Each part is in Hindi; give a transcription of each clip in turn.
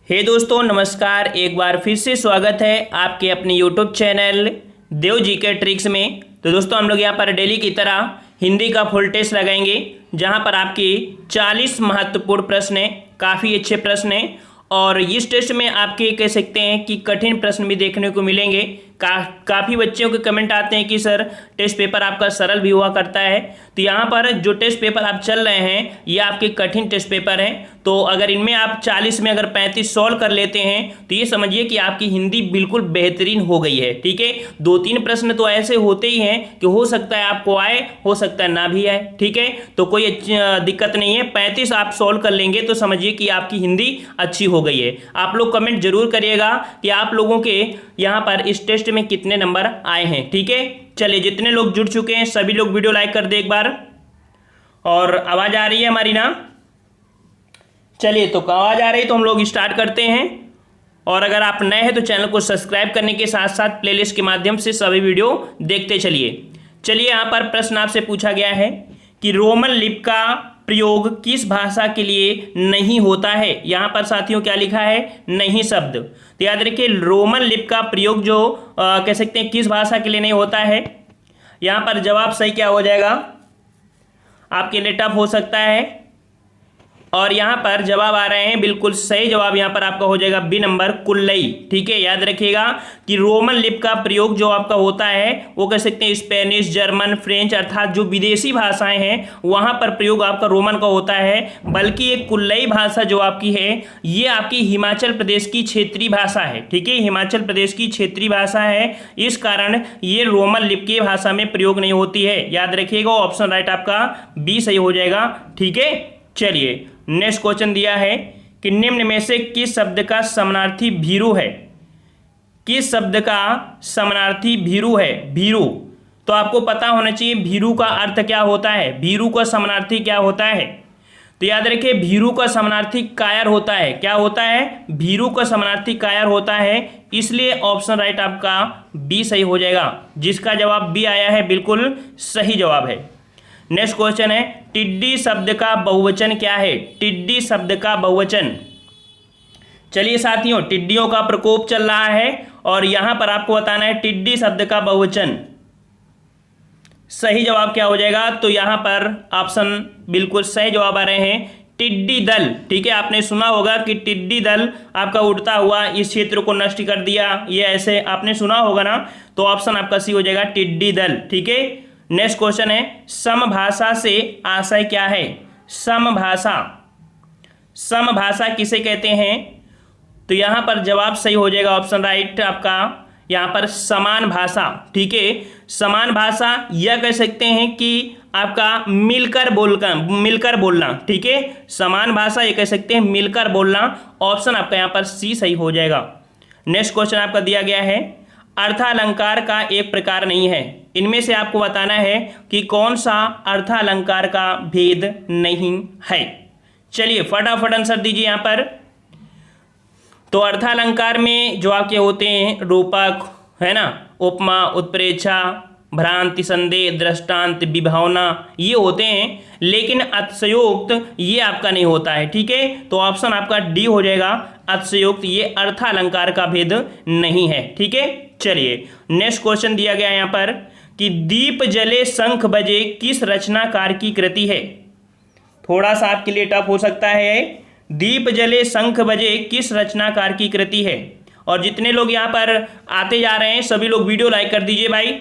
हे दोस्तों नमस्कार। एक बार फिर से स्वागत है आपके अपने यूट्यूब चैनल देव जी के ट्रिक्स में। तो दोस्तों हम लोग यहाँ पर डेली की तरह हिंदी का फुल टेस्ट लगाएंगे, जहाँ पर आपके 40 महत्वपूर्ण प्रश्न हैं, काफ़ी अच्छे प्रश्न हैं। और इस टेस्ट में आपके कह सकते हैं कि कठिन प्रश्न भी देखने को मिलेंगे। काफ़ी बच्चों के कमेंट आते हैं कि सर टेस्ट पेपर आपका सरल भी हुआ करता है। तो यहाँ पर जो टेस्ट पेपर आप चल रहे हैं ये आपके कठिन टेस्ट पेपर हैं। तो अगर इनमें आप 40 में अगर 35 सॉल्व कर लेते हैं तो ये समझिए कि आपकी हिंदी बिल्कुल बेहतरीन हो गई है। ठीक है, 2-3 प्रश्न तो ऐसे होते ही हैं कि हो सकता है आपको आए, हो सकता है ना भी आए। ठीक है, तो कोई दिक्कत नहीं है। 35 आप सॉल्व कर लेंगे तो समझिए कि आपकी हिंदी अच्छी हो गई है। आप लोग कमेंट जरूर करिएगा कि आप लोगों के यहाँ पर इस टेस्ट में कितने नंबर आए हैं। ठीक है, चलिए जितने लोग जुड़ चुके हैं सभी लोग वीडियो लाइक कर दे एक बार। और आवाज आ रही है हमारी ना? चलिए, तो आवाज आ रही है तो हम लोग स्टार्ट करते हैं। और अगर आप नए हैं तो चैनल को सब्सक्राइब करने के साथ साथ प्लेलिस्ट के माध्यम से सभी वीडियो देखते चलिए। यहाँ पर प्रश्न आपसे पूछा गया है कि रोमन लिपि का प्रयोग किस भाषा के लिए नहीं होता है। यहाँ पर साथियों क्या लिखा है? नहीं शब्द। तो याद रखिए रोमन लिपि का प्रयोग जो कह सकते हैं किस भाषा के लिए नहीं होता है। यहाँ पर जवाब सही क्या हो जाएगा? आपके लिए टफ हो सकता है। और यहाँ पर जवाब आ रहे हैं, बिल्कुल सही जवाब यहाँ पर आपका हो जाएगा बी नंबर, कुल्लई। ठीक है, याद रखिएगा कि रोमन लिपि का प्रयोग जो आपका होता है वो कह सकते हैं स्पेनिश, जर्मन, फ्रेंच अर्थात जो विदेशी भाषाएं हैं वहाँ पर प्रयोग आपका रोमन का होता है। बल्कि एक कुल्लई भाषा जो आपकी है ये आपकी हिमाचल प्रदेश की क्षेत्रीय भाषा है। ठीक है, हिमाचल प्रदेश की क्षेत्रीय भाषा है, इस कारण ये रोमन लिपि की भाषा में प्रयोग नहीं होती है। याद रखिएगा ऑप्शन राइट आपका बी सही हो जाएगा। ठीक है, चलिए नेक्स्ट क्वेश्चन दिया है कि निम्न में से किस शब्द का समानार्थी भीरू है। किस शब्द का समानार्थी भीरू है? भीरू तो आपको पता होना चाहिए भीरू का अर्थ क्या होता है, भीरू का समानार्थी क्या होता है। तो याद रखिए भीरू का समानार्थी कायर होता है। क्या होता है? भीरू का समानार्थी कायर होता है। इसलिए ऑप्शन राइट आपका बी सही हो जाएगा। जिसका जवाब बी आया है बिल्कुल सही जवाब है। नेक्स्ट क्वेश्चन है टिड्डी शब्द का बहुवचन क्या है। टिड्डी शब्द का बहुवचन, चलिए साथियों टिड्डियों का प्रकोप चल रहा है और यहां पर आपको बताना है टिड्डी शब्द का बहुवचन। सही जवाब क्या हो जाएगा? तो यहां पर ऑप्शन बिल्कुल सही जवाब आ रहे हैं टिड्डी दल। ठीक है, आपने सुना होगा कि टिड्डी दल आपका उड़ता हुआ इस क्षेत्र को नष्ट कर दिया, ये ऐसे आपने सुना होगा ना। तो ऑप्शन आपका सी हो जाएगा टिड्डी दल। ठीक है, नेक्स्ट क्वेश्चन है समभाषा से आशय क्या है। समभाषा, समभाषा किसे कहते हैं? तो यहां पर जवाब सही हो जाएगा ऑप्शन राइट आपका यहां पर समान भाषा। ठीक है, समान भाषा यह कह सकते हैं कि आपका मिलकर बोलना। ठीक है, समान भाषा ये कह सकते हैं मिलकर बोलना। ऑप्शन आपका यहां पर सी सही हो जाएगा। नेक्स्ट क्वेश्चन आपका दिया गया है अर्थालंकार का एक प्रकार नहीं है। इनमें से आपको बताना है कि कौन सा अर्थालंकार का भेद नहीं है। चलिए फटाफट आंसर दीजिए यहाँ पर। तो अर्थालंकार में जो आपके होते हैं रूपक है ना, उपमा, उत्प्रेक्षा, भ्रांति, संदेह, दृष्टांत, विभावना ये होते हैं, लेकिन अतिशयोक्त ये आपका नहीं होता है। ठीक है, तो ऑप्शन आपका डी हो जाएगा अतिशयोक्त, ये अर्थालंकार का भेद नहीं है। ठीक है, चलिए नेक्स्ट क्वेश्चन दिया गया यहाँ पर कि दीप जले शंख बजे किस रचनाकार की कृति है। थोड़ा सा आपके लिए टफ हो सकता है। दीप जले शंख बजे किस रचनाकार की कृति है। और जितने लोग यहाँ पर आते जा रहे हैं सभी लोग वीडियो लाइक कर दीजिए भाई,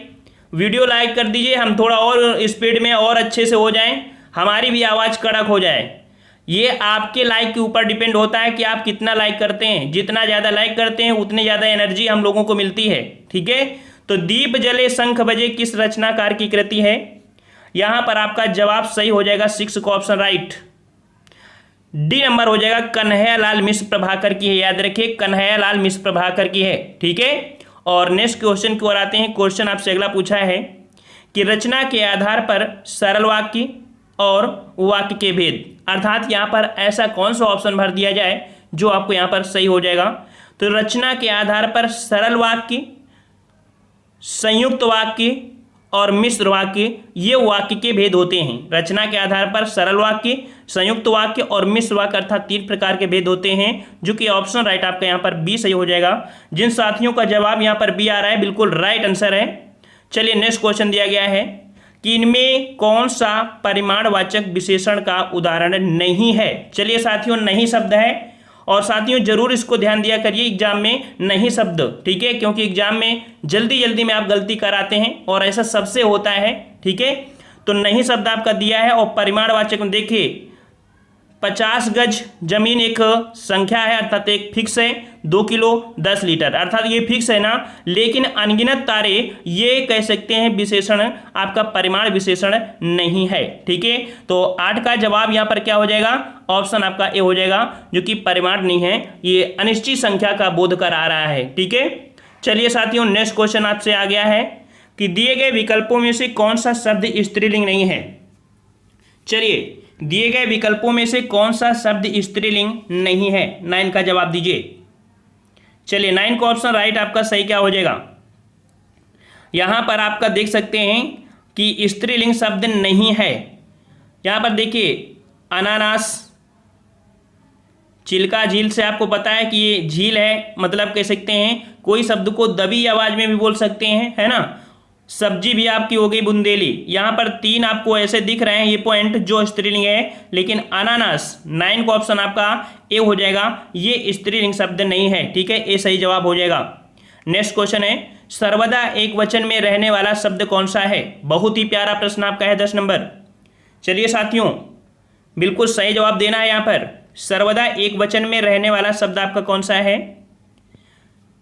वीडियो लाइक कर दीजिए, हम थोड़ा और स्पीड में और अच्छे से हो जाएं, हमारी भी आवाज़ कड़क हो जाए। ये आपके लाइक के ऊपर डिपेंड होता है कि आप कितना लाइक करते हैं। जितना ज़्यादा लाइक करते हैं उतनी ज़्यादा एनर्जी हम लोगों को मिलती है। ठीक है, तो दीप जले शंख बजे किस रचनाकार की कृति है। यहाँ पर आपका जवाब सही हो जाएगा 6 का ऑप्शन राइट, डी नंबर हो जाएगा कन्हैयालाल मिश्र प्रभाकर की है। याद रखिए कन्हैयालाल मिश्र प्रभाकर की है। ठीक है, और नेक्स्ट क्वेश्चन की ओर आते हैं। क्वेश्चन आपसे अगला पूछा है कि रचना के आधार पर सरल वाक्य और वाक्य के भेद, अर्थात यहाँ पर ऐसा कौन सा ऑप्शन भर दिया जाए जो आपको यहाँ पर सही हो जाएगा। तो रचना के आधार पर सरल वाक्य, संयुक्त वाक्य और मिश्र वाक्य, ये वाक्य के भेद होते हैं। रचना के आधार पर सरल वाक्य, संयुक्त वाक्य और मिश्र वाक्य अर्थात 3 प्रकार के भेद होते हैं, जो कि ऑप्शन राइट आपका यहाँ पर बी सही हो जाएगा। जिन साथियों का जवाब यहाँ पर बी आ रहा है बिल्कुल राइट आंसर है। चलिए नेक्स्ट क्वेश्चन दिया गया है कि इनमें कौन सा परिमाणवाचक विशेषण का उदाहरण नहीं है। चलिए साथियों, नहीं शब्द है और साथियों जरूर इसको ध्यान दिया करिए एग्जाम में, नहीं शब्द, ठीक है, क्योंकि एग्जाम में जल्दी जल्दी में आप गलती कराते हैं और ऐसा सबसे होता है, ठीक है। तो नहीं शब्द आपका दिया है और परिमाणवाचक में देखिए 50 गज जमीन एक संख्या है अर्थात एक फिक्स है, 2 किलो 10 लीटर अर्थात ये फिक्स है ना, लेकिन अनगिनत तारे ये कह सकते हैं विशेषण आपका परिमाण विशेषण नहीं है, ठीक है। तो 8 का जवाब यहाँ पर क्या हो जाएगा, ऑप्शन आपका ए हो जाएगा, जो कि परिमाण नहीं है, ये अनिश्चित संख्या का बोध करा रहा है, ठीक है। चलिए साथियों नेक्स्ट क्वेश्चन आपसे आ गया है कि दिए गए विकल्पों में से कौन सा शब्द स्त्रीलिंग नहीं है। चलिए दिए गए विकल्पों में से कौन सा शब्द स्त्रीलिंग नहीं है, 9 का जवाब दीजिए। चलिए 9 का ऑप्शन राइट आपका सही क्या हो जाएगा, यहां पर आपका देख सकते हैं कि स्त्रीलिंग शब्द नहीं है। यहां पर देखिए अनानास, चिल्का झील से आपको पता है कि ये झील है, मतलब कह सकते हैं कोई शब्द को दबी आवाज में भी बोल सकते हैं, है ना। सब्जी भी आपकी हो गई बुंदेली, यहाँ पर 3 आपको ऐसे दिख रहे हैं ये पॉइंट जो स्त्रीलिंग है, लेकिन अनानास 9 का ऑप्शन आपका ए हो जाएगा, ये स्त्रीलिंग शब्द नहीं है, ठीक है, ए सही जवाब हो जाएगा। नेक्स्ट क्वेश्चन है सर्वदा एक वचन में रहने वाला शब्द कौन सा है। बहुत ही प्यारा प्रश्न आपका है 10 नंबर। चलिए साथियों बिल्कुल सही जवाब देना है यहाँ पर, सर्वदा एक वचन में रहने वाला शब्द आपका कौन सा है।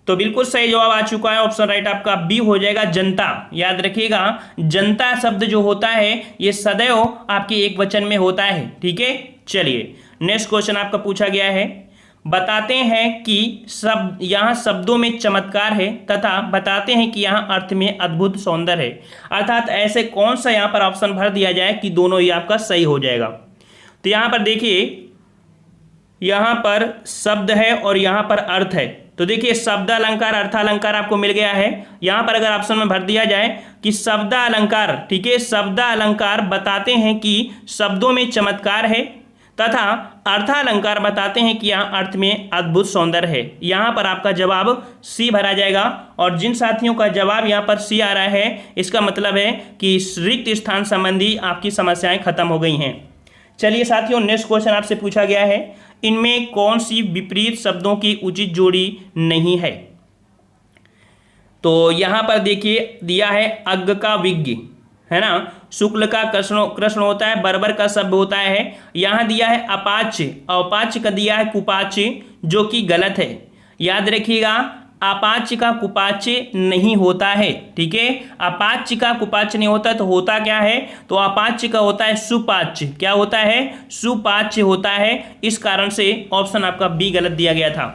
तो बिल्कुल सही जवाब आ चुका है, ऑप्शन राइट आपका बी हो जाएगा, जनता। याद रखिएगा जनता शब्द जो होता है ये सदैव आपके एक वचन में होता है, ठीक है। चलिए नेक्स्ट क्वेश्चन आपका पूछा गया है, बताते हैं कि शब्द यहाँ शब्दों में चमत्कार है तथा बताते हैं कि यहाँ अर्थ में अद्भुत सौंदर्य है, अर्थात ऐसे कौन सा यहाँ पर ऑप्शन भर दिया जाए कि दोनों ही आपका सही हो जाएगा। तो यहाँ पर देखिए यहाँ पर शब्द है और यहाँ पर अर्थ है, तो देखिए शब्द अलंकार अर्थालंकार आपको मिल गया है। यहाँ पर अगर ऑप्शन में भर दिया जाए कि शब्द अलंकार, ठीक है, शब्द अलंकार बताते हैं कि शब्दों में चमत्कार है तथा अर्थालंकार बताते हैं कि यहाँ अर्थ में अद्भुत सौंदर्य है, यहाँ पर आपका जवाब सी भरा जाएगा। और जिन साथियों का जवाब यहाँ पर सी आ रहा है इसका मतलब है कि रिक्त स्थान संबंधी आपकी समस्याएं खत्म हो गई हैं। चलिए साथियों नेक्स्ट क्वेश्चन आपसे पूछा गया है, इनमें कौन सी विपरीत शब्दों की उचित जोड़ी नहीं है। तो यहां पर देखिए दिया है अग्ग का विज्ञ, है ना, शुक्ल का कृष्ण होता है, बर्बर का शब्द होता है। यहां दिया है अपाच्य, अपाच्य का दिया है कुपाच्य, जो कि गलत है। याद रखिएगा अपाच्य का कुपाच्य नहीं होता है, ठीक है, अपाच्य का कुपाच्य नहीं होता, तो होता क्या है, तो अपाच्य का होता है सुपाच्य। क्या होता है, सुपाच्य होता है, इस कारण से ऑप्शन आपका बी गलत दिया गया था।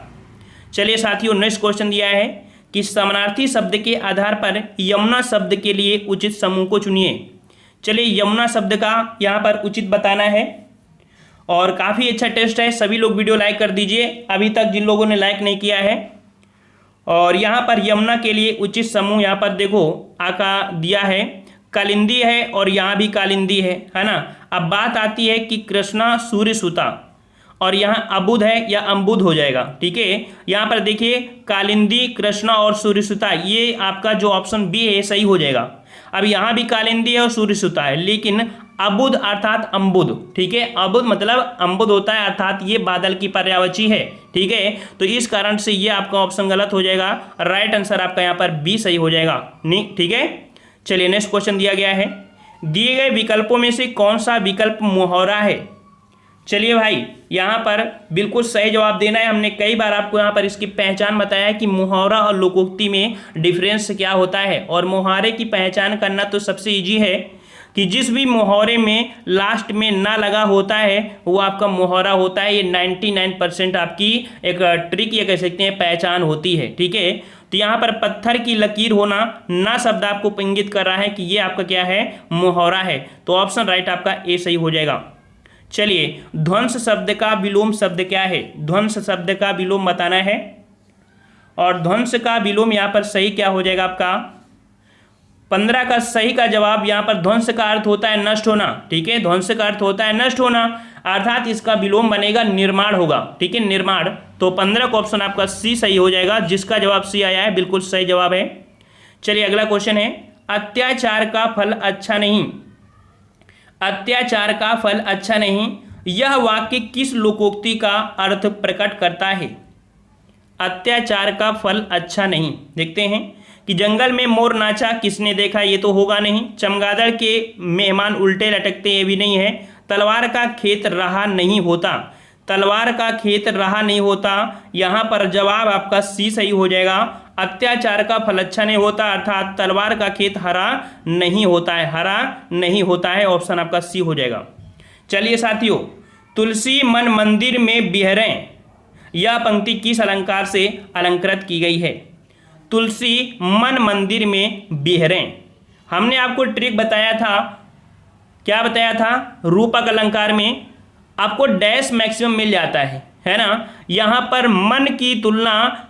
चलिए साथियों नेक्स्ट क्वेश्चन दिया है कि समानार्थी शब्द के आधार पर यमुना शब्द के लिए उचित समूह को चुनिए। चलिए यमुना शब्द का यहाँ पर उचित बताना है और काफ़ी अच्छा टेस्ट है, सभी लोग वीडियो लाइक कर दीजिए अभी तक जिन लोगों ने लाइक नहीं किया है। और यहाँ पर यमुना के लिए उचित समूह यहाँ पर देखो आका दिया है, कालिंदी है और यहाँ भी कालिंदी है ना। अब बात आती है कि कृष्णा सूर्य सुता और यहाँ अबुध है या अम्बुध हो जाएगा, ठीक है। यहाँ पर देखिए कालिंदी, कृष्णा और सूर्यसुता, ये आपका जो ऑप्शन बी है सही हो जाएगा। अब यहाँ भी कालिंदी है और सूर्यसुता है, लेकिन अबुध अर्थात अम्बुध, ठीक है, अबुध मतलब अम्बुध होता है अर्थात ये बादल की पर्यायवाची है, ठीक है। तो इस कारण से ये आपका ऑप्शन गलत हो जाएगा, राइट आंसर आपका यहाँ पर बी सही हो जाएगा, नहीं, ठीक है। चलिए नेक्स्ट क्वेश्चन दिया गया है, दिए गए विकल्पों में से कौन सा विकल्प मुहावरा है। चलिए भाई यहाँ पर बिल्कुल सही जवाब देना है। हमने कई बार आपको यहाँ पर इसकी पहचान बताया है कि मुहावरा और लोकोक्ति में डिफरेंस क्या होता है, और मुहावरे की पहचान करना तो सबसे इजी है कि जिस भी मुहावरे में लास्ट में ना लगा होता है वो आपका मुहावरा होता है। ये 99% आपकी एक ट्रिक ये कह सकते हैं पहचान होती है, ठीक है। तो यहाँ पर पत्थर की लकीर होना ना शब्द आपको इंगित कर रहा है कि ये आपका क्या है, मुहावरा है। तो ऑप्शन राइट आपका ए सही हो जाएगा। चलिए ध्वंस शब्द का विलोम शब्द क्या है, ध्वंस शब्द का विलोम बताना है। और ध्वंस का विलोम यहाँ पर सही क्या हो जाएगा आपका, 15 का सही का जवाब यहाँ पर ध्वंस का अर्थ होता है नष्ट होना, ठीक है, ध्वंस का अर्थ होता है नष्ट होना, अर्थात इसका विलोम बनेगा निर्माण होगा, ठीक है, निर्माण। तो 15 का ऑप्शन आपका सी सही हो जाएगा, जिसका जवाब सी आया है बिल्कुल सही जवाब है। चलिए अगला क्वेश्चन है, अत्याचार का फल अच्छा नहीं, अत्याचार का फल अच्छा नहीं, यह वाक्य किस लोकोक्ति का अर्थ प्रकट करता है? अत्याचार का फल अच्छा नहीं, देखते हैं कि जंगल में मोर नाचा किसने देखा, ये तो होगा नहीं। चमगादड़ के मेहमान उल्टे लटकते, ये भी नहीं है। तलवार का खेत रहा नहीं होता, तलवार का खेत रहा नहीं होता, यहाँ पर जवाब आपका सी सही हो जाएगा। अत्याचार का फल अच्छा नहीं होता अर्थात तलवार का खेत हरा नहीं होता है, हरा नहीं होता है, ऑप्शन आपका सी हो जाएगा। चलिए साथियों, तुलसी मन मंदिर में बिहरें, यह पंक्ति किस अलंकार से अलंकृत की गई है? तुलसी मन मंदिर में बिहरें, हमने आपको ट्रिक बताया था, क्या बताया था? रूपक अलंकार में आपको डैश मैक्सिमम मिल जाता है ना। यहाँ पर मन की तुलना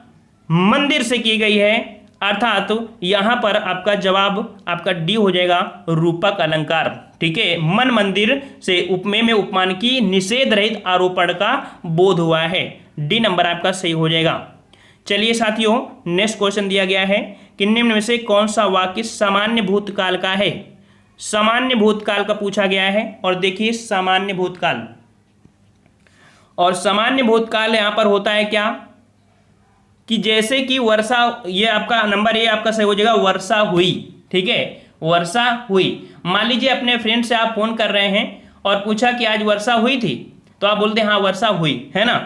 मंदिर से की गई है, अर्थात तो यहाँ पर आपका जवाब आपका डी हो जाएगा, रूपक अलंकार, ठीक है। मन मंदिर से उपमेय में उपमान की निषेध रहित आरोपण का बोध हुआ है, डी नंबर आपका सही हो जाएगा। चलिए साथियों, नेक्स्ट क्वेश्चन दिया गया है कि निम्न में से कौन सा वाक्य सामान्य भूतकाल का है? सामान्य भूतकाल का पूछा गया है, और देखिए सामान्य भूतकाल, और सामान्य भूतकाल यहाँ पर होता है क्या कि जैसे कि वर्षा, ये आपका नंबर ए आपका सही हो जाएगा, वर्षा हुई, ठीक है, वर्षा हुई। मान लीजिए अपने फ्रेंड से आप फोन कर रहे हैं और पूछा कि आज वर्षा हुई थी, तो आप बोलते हैं हाँ वर्षा हुई, है ना।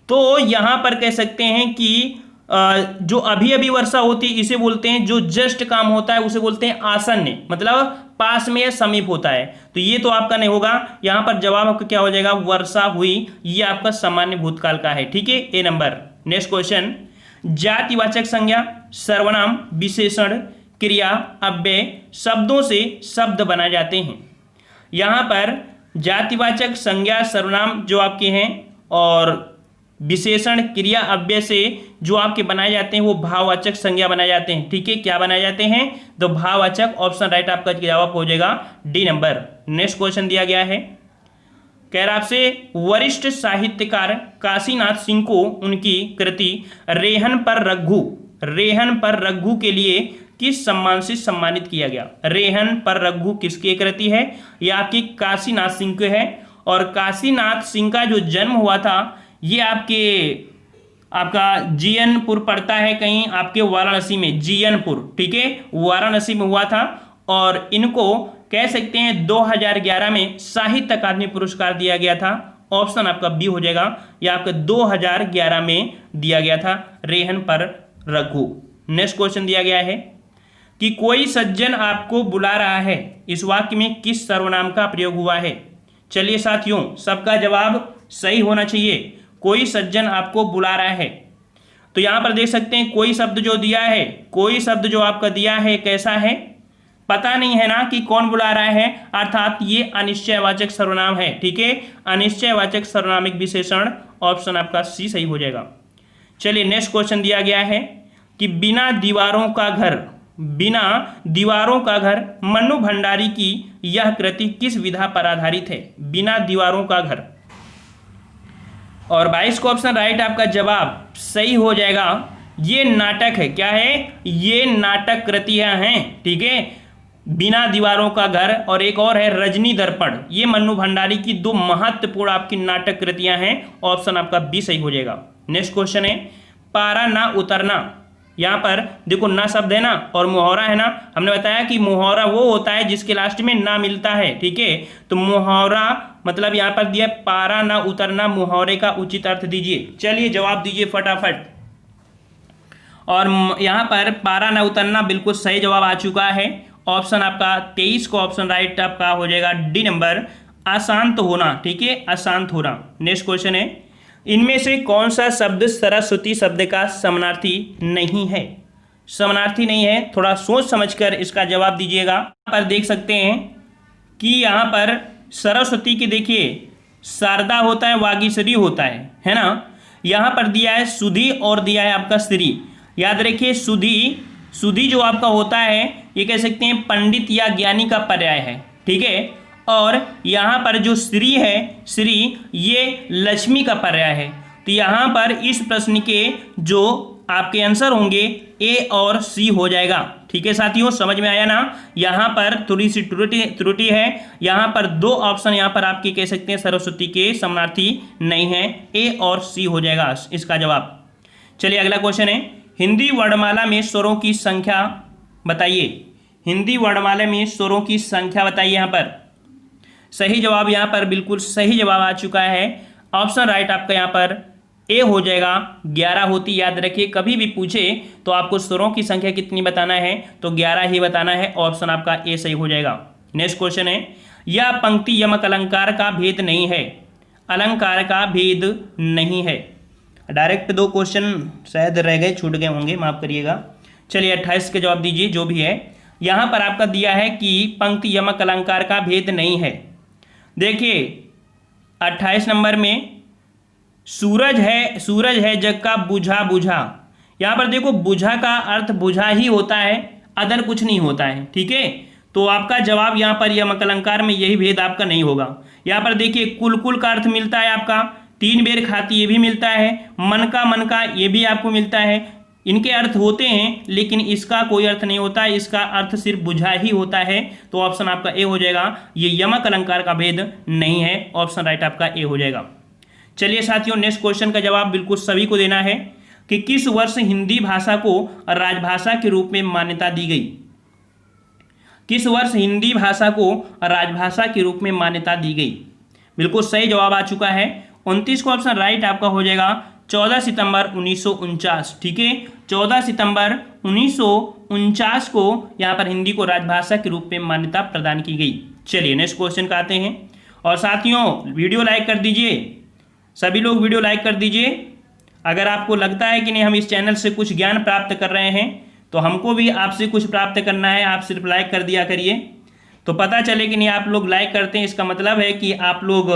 तो यहाँ पर कह सकते हैं कि जो अभी अभी वर्षा होती है इसे बोलते हैं, जो जस्ट काम होता है उसे बोलते हैं आसन्न, मतलब पास में या समीप होता है। तो ये तो आपका नहीं होगा, यहाँ पर जवाब आपका क्या हो जाएगा, वर्षा हुई, ये आपका सामान्य भूतकाल का है, ठीक है, ए नंबर। नेक्स्ट क्वेश्चन, जातिवाचक संज्ञा, सर्वनाम, विशेषण, क्रिया, अव्यय शब्दों से शब्द बनाए जाते हैं। यहाँ पर जातिवाचक संज्ञा, सर्वनाम जो आपके हैं, और विशेषण, क्रिया, अव्यय से जो आपके बनाए जाते हैं वो भाववाचक संज्ञा बनाए जाते हैं, ठीक है, क्या बनाए जाते हैं? तो भाववाचक, ऑप्शन राइट आपका जवाब हो जाएगा डी नंबर। नेक्स्ट क्वेश्चन दिया गया है, कह रहा आपसे, वरिष्ठ साहित्यकार काशीनाथ सिंह को उनकी कृति रेहन पर रघु, रेहन पर रघु के लिए किस सम्मान से सम्मानित किया गया? रेहन पर रघु किसकी कृति है? यह आपकी काशीनाथ सिंह के है, और काशीनाथ सिंह का जो जन्म हुआ था ये आपका जीयनपुर पड़ता है कहीं आपके वाराणसी में, जीयनपुर, ठीक है, वाराणसी में हुआ था। और इनको कह सकते हैं 2011 में साहित्य अकादमी पुरस्कार दिया गया था, ऑप्शन आपका बी हो जाएगा, यह आपका 2011 में दिया गया था, रेहन पर रघु। नेक्स्ट क्वेश्चन दिया गया है कि कोई सज्जन आपको बुला रहा है, इस वाक्य में किस सर्वनाम का प्रयोग हुआ है? चलिए साथियों, सबका जवाब सही होना चाहिए। कोई सज्जन आपको बुला रहा है, तो यहां पर देख सकते हैं कोई शब्द जो दिया है, कोई शब्द जो आपका दिया है कैसा है, पता नहीं है ना कि कौन बुला रहा है, अर्थात ये अनिश्चयवाचक सर्वनाम है, ठीक है, अनिश्चयवाचक सर्वनामिक विशेषण, ऑप्शन आपका सी सही हो जाएगा। चलिए नेक्स्ट क्वेश्चन दिया गया है कि बिना दीवारों का घर, बिना दीवारों का घर, मनु भंडारी की यह कृति किस विधा पर आधारित है? बिना दीवारों का घर, और 22 को ऑप्शन राइट आपका जवाब सही हो जाएगा। ये नाटक है, क्या है? ये नाटक कृतियां हैं, ठीक है, बिना दीवारों का घर, और एक और है रजनी दर्पण, ये मन्नू भंडारी की दो महत्वपूर्ण आपकी नाटक कृतियां हैं, ऑप्शन आपका बी सही हो जाएगा। नेक्स्ट क्वेश्चन है, पारा ना उतरना, यहाँ पर देखो ना शब्द है ना और मुहावरा है ना, हमने बताया कि मुहावरा वो होता है जिसके लास्ट में ना मिलता है, ठीक है, तो मुहावरा मतलब यहाँ पर दिया पारा ना उतरना, मुहावरे का उचित अर्थ दीजिए। चलिए जवाब दीजिए फटाफट, और यहाँ पर पारा ना उतरना बिल्कुल सही जवाब आ चुका है, ऑप्शन आपका 23 को ऑप्शन राइट आपका हो जाएगा डी नंबर, अशांत होना, ठीक है, अशांत होना। नेक्स्ट क्वेश्चन है, इनमें से कौन सा शब्द सरस्वती शब्द का समानार्थी नहीं है? समानार्थी नहीं है, थोड़ा सोच समझकर इसका जवाब दीजिएगा। यहाँ पर देख सकते हैं कि यहाँ पर सरस्वती की देखिए शारदा होता है, वागीश्वरी होता है ना, यहाँ पर दिया है सुधी और दिया है आपका श्री, याद रखिए सुधी, सुधी जो आपका होता है ये कह सकते हैं पंडित या ज्ञानी का पर्याय है, ठीक है। और यहाँ पर जो श्री है, श्री ये लक्ष्मी का पर्याय है। तो यहाँ पर इस प्रश्न के जो आपके आंसर होंगे ए और सी हो जाएगा, ठीक है साथियों, समझ में आया ना। यहाँ पर थोड़ी सी त्रुटि है, यहाँ पर दो ऑप्शन यहाँ पर आपके कह सकते हैं सरस्वती के समानार्थी नहीं है, ए और सी हो जाएगा इसका जवाब। चलिए अगला क्वेश्चन है, हिंदी वर्णमाला में स्वरों की संख्या बताइए। हिंदी वर्णमाला में स्वरों की संख्या बताइए। यहाँ पर सही जवाब, यहाँ पर बिल्कुल सही जवाब आ चुका है, ऑप्शन राइट आपका यहाँ पर ए हो जाएगा, 11 होती। याद रखिए कभी भी पूछे तो आपको स्वरों की संख्या कितनी बताना है तो 11 ही बताना है, ऑप्शन आपका ए सही हो जाएगा। नेक्स्ट क्वेश्चन है, यह पंक्ति यमक अलंकार का भेद नहीं है। अलंकार का भेद नहीं है। डायरेक्ट दो क्वेश्चन शायद रह गए, छूट गए होंगे, माफ करिएगा। चलिए 28 के जवाब दीजिए जो भी है। यहाँ पर आपका दिया है कि पंक्ति यमक अलंकार का भेद नहीं है। देखिए 28 नंबर में सूरज है जग का बुझा बुझा। यहाँ पर देखो बुझा का अर्थ बुझा ही होता है, अदर कुछ नहीं होता है, ठीक है। तो आपका जवाब यहाँ पर यमक अलंकार में यही भेद आपका नहीं होगा। यहाँ पर देखिए कुल का अर्थ मिलता है आपका, 3 बेर खाती ये भी मिलता है, मन का ये भी आपको मिलता है। इनके अर्थ होते हैं लेकिन इसका कोई अर्थ नहीं होता है, इसका अर्थ सिर्फ बुझा ही होता है। तो ऑप्शन आपका ए हो जाएगा, ये यमक अलंकार का भेद नहीं है, ऑप्शन राइट आपका ए हो जाएगा। चलिए साथियों नेक्स्ट क्वेश्चन का जवाब बिल्कुल सभी को देना है कि किस वर्ष हिंदी भाषा को राजभाषा के रूप में मान्यता दी गई। किस वर्ष हिंदी भाषा को राजभाषा के रूप में मान्यता दी गई। बिल्कुल सही जवाब आ चुका है, 29 का ऑप्शन राइट आपका हो जाएगा, 14 सितंबर 1949, ठीक है। 14 सितंबर 1949 को यहाँ पर हिंदी को राजभाषा के रूप में मान्यता प्रदान की गई। चलिए नेक्स्ट क्वेश्चन का आते हैं। और साथियों वीडियो लाइक कर दीजिए, सभी लोग वीडियो लाइक कर दीजिए। अगर आपको लगता है कि नहीं हम इस चैनल से कुछ ज्ञान प्राप्त कर रहे हैं तो हमको भी आपसे कुछ प्राप्त करना है, आप सिर्फ लाइक कर दिया करिए तो पता चले कि नहीं आप लोग लाइक करते हैं, इसका मतलब है कि आप लोग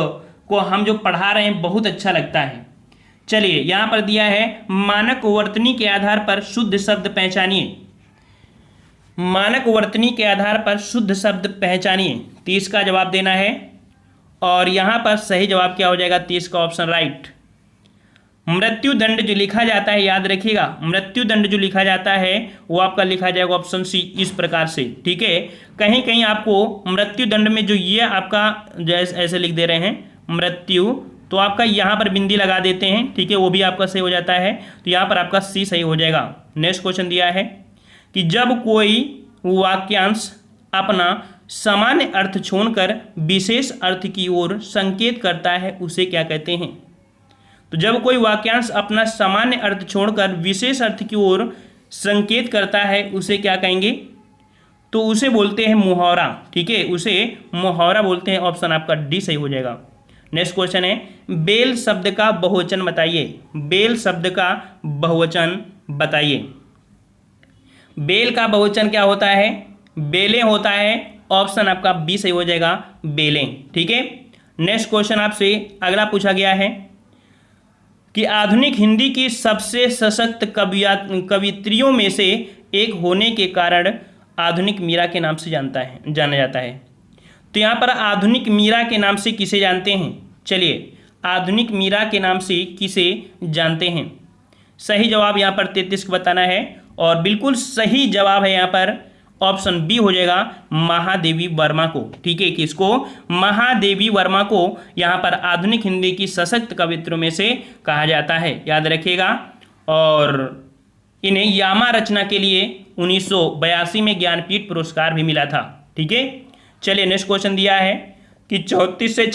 को हम जो पढ़ा रहे हैं बहुत अच्छा लगता है। चलिए यहाँ पर दिया है मानक वर्तनी के आधार पर शुद्ध शब्द पहचानिए। मानक वर्तनी के आधार पर शुद्ध शब्द पहचानिए, 30 का जवाब देना है। और यहाँ पर सही जवाब क्या हो जाएगा, 30 का ऑप्शन राइट। मृत्यु दंड जो लिखा जाता है, याद रखिएगा मृत्यु दंड जो लिखा जाता है वो आपका लिखा जाएगा ऑप्शन सी इस प्रकार से, ठीक है। कहीं कहीं आपको मृत्यु दंड में जो ये आपका जैसे ऐसे लिख दे रहे हैं मृत्यु, तो आपका यहाँ पर बिंदी लगा देते हैं, ठीक है, वो भी आपका सही हो जाता है। तो यहाँ पर आपका सी सही हो जाएगा। नेक्स्ट क्वेश्चन दिया है कि जब कोई वाक्यांश अपना सामान्य अर्थ छोड़कर विशेष अर्थ की ओर संकेत करता है उसे क्या कहते हैं। तो जब कोई वाक्यांश अपना सामान्य अर्थ छोड़कर विशेष अर्थ की ओर संकेत करता है उसे क्या कहेंगे, तो उसे बोलते हैं मुहावरा, ठीक है, उसे मुहावरा बोलते हैं, ऑप्शन आपका डी सही हो जाएगा। नेक्स्ट क्वेश्चन है बेल शब्द का बहुवचन बताइए। बेल शब्द का बहुवचन बताइए। बेल का बहुवचन क्या होता है, बेलें होता है, ऑप्शन आपका बी सही हो जाएगा, बेलें, ठीक है। नेक्स्ट क्वेश्चन आपसे अगला पूछा गया है कि आधुनिक हिंदी की सबसे सशक्त कवियत्रियों में से एक होने के कारण आधुनिक मीरा के नाम से जाना जाता है। तो यहाँ पर आधुनिक मीरा के नाम से किसे जानते हैं, चलिए आधुनिक मीरा के नाम से किसे जानते हैं। सही जवाब यहाँ पर 33 को बताना है और बिल्कुल सही जवाब है यहाँ पर ऑप्शन बी हो जाएगा, महादेवी वर्मा को, ठीक है। किसको, महादेवी वर्मा को यहाँ पर आधुनिक हिंदी की सशक्त कवित्रों में से कहा जाता है, याद रखिएगा। और इन्हें यामा रचना के लिए 1982 में ज्ञानपीठ पुरस्कार भी मिला था, ठीक है। चलिए नेक्स्ट क्वेश्चन दिया है कि 34 से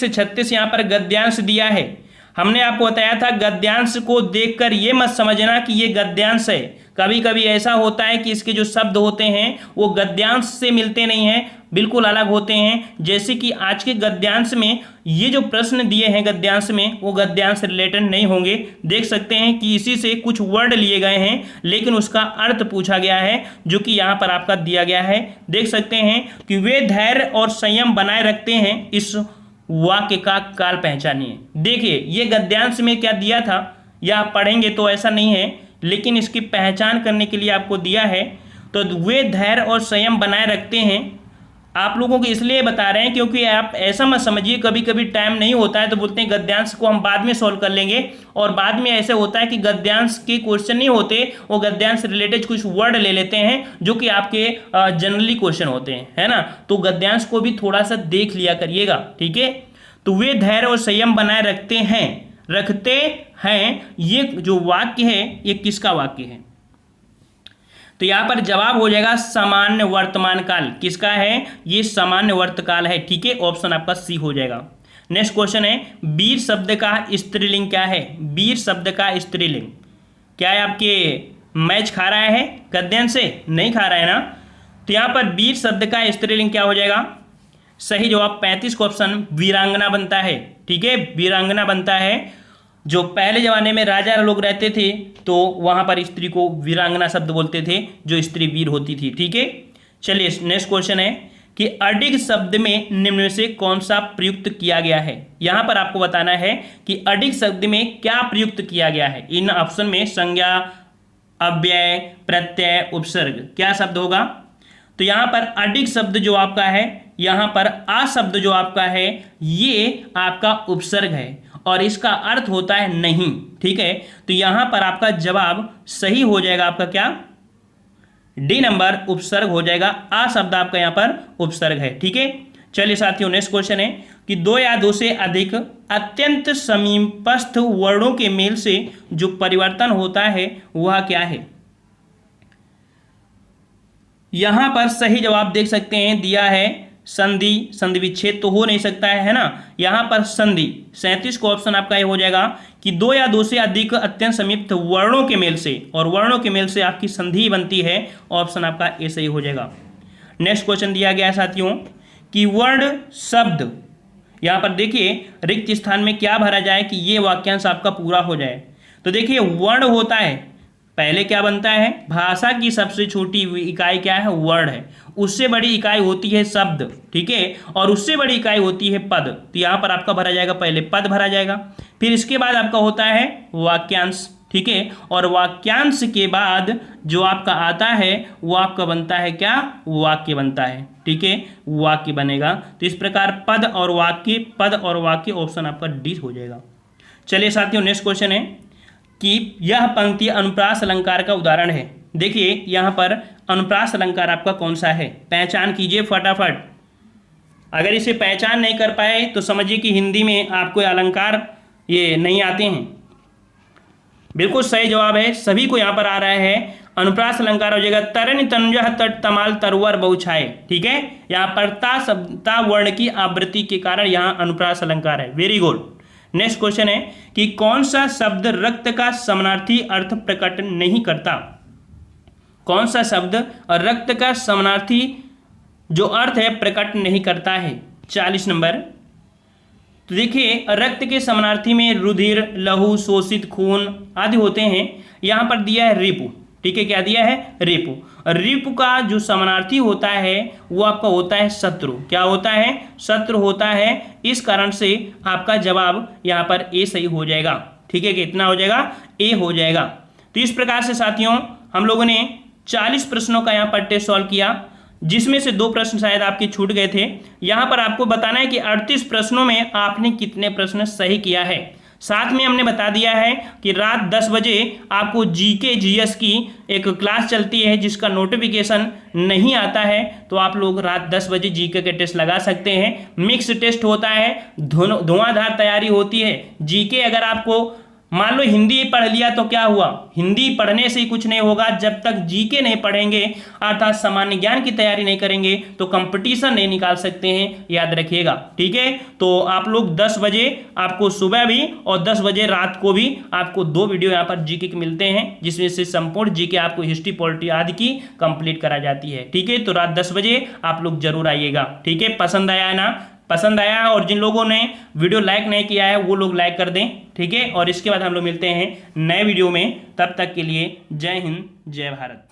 36 यहाँ पर गद्यांश दिया है। हमने आपको बताया था गद्यांश को देखकर ये मत समझना कि ये गद्यांश है, कभी कभी ऐसा होता है कि इसके जो शब्द होते हैं वो गद्यांश से मिलते नहीं हैं, बिल्कुल अलग होते हैं। जैसे कि आज के गद्यांश में ये जो प्रश्न दिए हैं गद्यांश में वो गद्यांश रिलेटेड नहीं होंगे। देख सकते हैं कि इसी से कुछ वर्ड लिए गए हैं लेकिन उसका अर्थ पूछा गया है जो कि यहाँ पर आपका दिया गया है। देख सकते हैं कि वे धैर्य और संयम बनाए रखते हैं, इस वाक्य का काल पहचानिए। देखिए ये गद्यांश में क्या दिया था, या पढ़ेंगे तो ऐसा नहीं है, लेकिन इसकी पहचान करने के लिए आपको दिया है। तो वे धैर्य और संयम बनाए रखते हैं। आप लोगों को इसलिए बता रहे हैं क्योंकि आप ऐसा मत समझिए कभी कभी टाइम नहीं होता है तो बोलते हैं गद्यांश को हम बाद में सॉल्व कर लेंगे, और बाद में ऐसे होता है कि गद्यांश के क्वेश्चन नहीं होते, वो गद्यांश रिलेटेड कुछ वर्ड ले लेते हैं जो कि आपके जनरली क्वेश्चन होते हैं, है ना। तो गद्यांश को भी थोड़ा सा देख लिया करिएगा, ठीक है। तो वे धैर्य और संयम बनाए रखते हैं, ये जो वाक्य है ये किसका वाक्य है? तो यहां पर जवाब हो जाएगा सामान्य वर्तमान काल। किसका है? ये सामान्य वर्तकाल है, ठीक है। ऑप्शन आपका सी हो जाएगा। नेक्स्ट क्वेश्चन है, वीर शब्द का स्त्रीलिंग क्या है? वीर शब्द का स्त्रीलिंग क्या है? आपके मैच खा रहा है गद्यांश से? नहीं खा रहा है ना। तो यहां पर वीर शब्द का स्त्रीलिंग क्या हो जाएगा? सही जवाब 35 का ऑप्शन वीरांगना बनता है, ठीक है। वीरांगना बनता है। जो पहले जमाने में राजा लोग रहते थे तो वहां पर स्त्री को वीरांगना शब्द बोलते थे, जो स्त्री वीर होती थी, ठीक है। चलिए नेक्स्ट क्वेश्चन है कि अडिग शब्द में निम्न में से कौन सा प्रयुक्त किया गया है? यहां पर आपको बताना है कि अडिग शब्द में क्या प्रयुक्त किया गया है। इन ऑप्शन में संज्ञा, अव्यय, प्रत्यय, उपसर्ग, क्या शब्द होगा? तो यहां पर अडिग शब्द जो आपका है, यहां पर आ शब्द जो आपका है ये आपका उपसर्ग है और इसका अर्थ होता है नहीं, ठीक है। तो यहां पर आपका जवाब सही हो जाएगा आपका क्या? डी नंबर, उपसर्ग हो जाएगा। आ शब्द आपका यहां पर उपसर्ग है, ठीक है। चलिए साथियों नेक्स्ट क्वेश्चन है कि दो या दो से अधिक अत्यंत समीपस्थ वर्णों के मेल से जो परिवर्तन होता है वह क्या है? यहां पर सही जवाब देख सकते हैं दिया है संधि। संधि विच्छेद तो हो नहीं सकता है ना। यहां पर संधि 37 को ऑप्शन आपका ये हो जाएगा कि दो या दो से अधिक अत्यंत समीप वर्णों के मेल से, और वर्णों के मेल से आपकी संधि बनती है। ऑप्शन आपका ए सही हो जाएगा। नेक्स्ट क्वेश्चन दिया गया है साथियों कि वर्ण शब्द, यहां पर देखिए रिक्त स्थान में क्या भरा जाए कि ये वाक्यांश आपका पूरा हो जाए। तो देखिए वर्ण होता है, पहले क्या बनता है? भाषा की सबसे छोटी इकाई क्या है? वर्ण है। उससे बड़ी इकाई होती है शब्द, ठीक है, और उससे बड़ी इकाई होती है पद। तो यहां पर आपका भरा जाएगा, पहले पद भरा जाएगा, फिर इसके बाद आपका होता है वाक्यांश, ठीक है, और वाक्यांश के बाद जो आपका आता है वो आपका बनता है क्या? वाक्य बनता है, ठीक है, वाक्य बनेगा। तो इस प्रकार पद और वाक्य ऑप्शन आपका डी हो जाएगा। चलिए साथियों नेक्स्ट क्वेश्चन है कि यह पंक्ति अनुप्रास अलंकार का उदाहरण है। देखिए यहां पर अनुप्रास अलंकार आपका कौन सा है? पहचान कीजिए फटाफट। अगर इसे पहचान नहीं कर पाए तो समझिए कि हिंदी में आपको अलंकार ये नहीं आते हैं। बिल्कुल सही जवाब है, सभी को यहां पर आ रहा है। अनुप्रास अलंकार हो जाएगा तरन तनुजह तट तमाल तरवर बहुछाए, ठीक है। यहां पर ता वर्ण की आवृत्ति के कारण यहां अनुप्रास अलंकार है। Very good. नेक्स्ट क्वेश्चन है कि कौन सा शब्द रक्त का समानार्थी अर्थ प्रकट नहीं करता? कौन सा शब्द रक्त का समानार्थी जो अर्थ है प्रकट नहीं करता है? 40 नंबर। तो देखिए रक्त के समानार्थी में रुधिर, लहू, शोषित खून आदि होते हैं। यहां पर दिया है रिपु, ठीक है, क्या दिया है? रिपु। रिपु का जो समानार्थी होता है वो आपका होता है शत्रु। क्या होता है? शत्रु होता है। इस कारण से आपका जवाब यहाँ पर ए सही हो जाएगा, ठीक है। कितना हो जाएगा? ए हो जाएगा। तो इस प्रकार से साथियों हम लोगों ने 40 प्रश्नों का यहाँ पर टेस्ट सॉल्व किया, जिसमें से 2 प्रश्न शायद आपके छूट गए थे। यहाँ पर आपको बताना है कि 38 प्रश्नों में आपने कितने प्रश्न सही किया है। साथ में हमने बता दिया है कि रात 10 बजे आपको जीके जीएस की एक क्लास चलती है जिसका नोटिफिकेशन नहीं आता है, तो आप लोग रात 10 बजे जीके के टेस्ट लगा सकते हैं। मिक्स टेस्ट होता है, धुआंधार तैयारी होती है। जीके अगर आपको मान लो हिंदी पढ़ लिया तो क्या हुआ? हिंदी पढ़ने से ही कुछ नहीं होगा। जब तक जीके नहीं पढ़ेंगे अर्थात सामान्य ज्ञान की तैयारी नहीं करेंगे तो कंपटीशन नहीं निकाल सकते हैं, याद रखिएगा, ठीक है। तो आप लोग 10 बजे आपको सुबह भी और 10 बजे रात को भी आपको 2 वीडियो यहाँ पर जीके के मिलते हैं, जिसमें से संपूर्ण जीके आपको हिस्ट्री, पॉलिटी आदि की कंप्लीट करा जाती है, ठीक है। तो रात 10 बजे आप लोग जरूर आइएगा, ठीक है। पसंद आया है ना? पसंद आया है, और जिन लोगों ने वीडियो लाइक नहीं किया है वो लोग लाइक कर दें, ठीक है। और इसके बाद हम लोग मिलते हैं नए वीडियो में, तब तक के लिए जय हिंद, जय भारत।